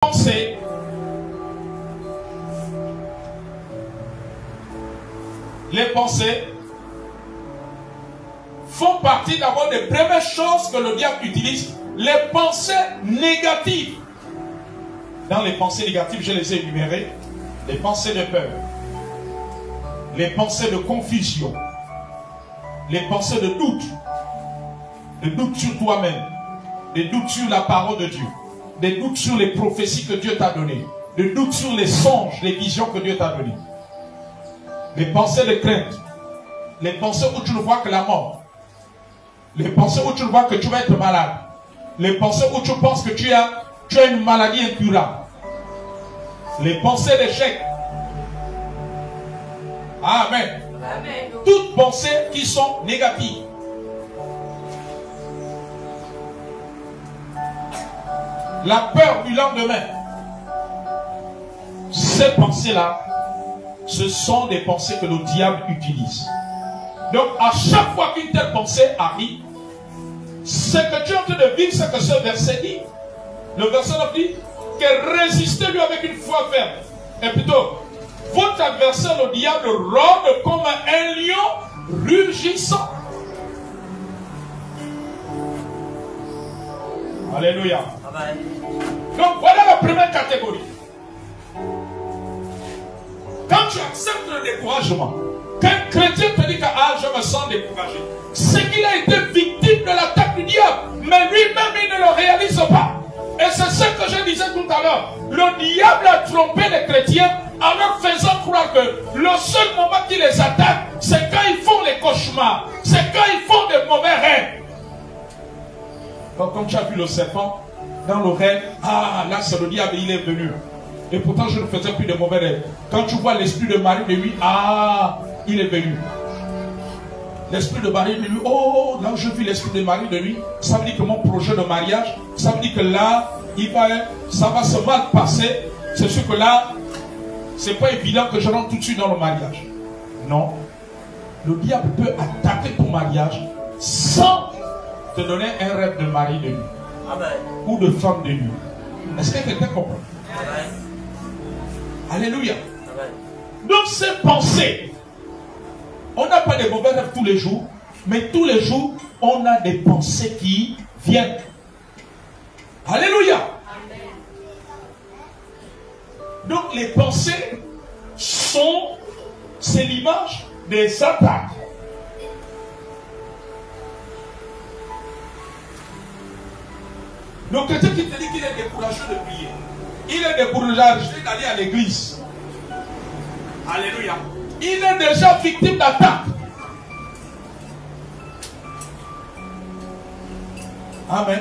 pensées font partie d'abord des premières choses que le diable utilise, les pensées négatives. Dans les pensées négatives, je les ai énumérées: les pensées de peur, les pensées de confusion, les pensées de doute sur toi-même, des doutes sur la parole de Dieu, des doutes sur les prophéties que Dieu t'a données, des doutes sur les songes, les visions que Dieu t'a données, les pensées de crainte, les pensées où tu ne vois que la mort, les pensées où tu ne vois que tu vas être malade, les pensées où tu penses que tu as une maladie incurable, les pensées d'échec. Amen. Amen. Toutes pensées qui sont négatives. La peur du lendemain. Ces pensées-là, ce sont des pensées que le diable utilise. Donc, à chaque fois qu'une telle pensée arrive, ce que tu es en train de vivre, c'est que ce verset dit. Le verset dit que résistez-lui avec une foi ferme. Et plutôt, votre adversaire, le diable, rôde comme un lion rugissant. Alléluia. Amen. Donc voilà la première catégorie. Quand tu acceptes le découragement, qu'un chrétien te dit que je me sens découragé, c'est qu'il a été victime de l'attaque du diable, mais lui-même il ne le réalise pas. Et c'est ce que je disais tout à l'heure. Le diable a trompé les chrétiens en leur faisant croire que le seul moment qu'il les attaque, c'est quand ils font les cauchemars, c'est quand ils font des mauvais rêves. Donc comme tu as vu le serpent dans le rêve, là c'est le diable, il est venu. Et pourtant je ne faisais plus de mauvais rêves. Quand tu vois l'esprit de Marie de nuit, il est venu. L'esprit de Marie de nuit, là où je vis l'esprit de Marie de nuit, ça veut dire que mon projet de mariage, ça veut dire que là, ça va se mal passer. C'est sûr que là, c'est pas évident que je rentre tout de suite dans le mariage. Non. Le diable peut attaquer ton mariage sans te donner un rêve de mari de nuit. Amen. Ou de femme de nuit. Est-ce que quelqu'un comprend? Amen. Alléluia. Amen. Donc ces pensées, on n'a pas de mauvais rêves tous les jours, mais tous les jours, on a des pensées qui viennent. Alléluia. Amen. Donc les pensées c'est l'image des attaques. Le chrétien qui te dit qu'il est découragé de prier, il est découragé d'aller à l'église. Alléluia. Il est déjà victime d'attaque. Amen.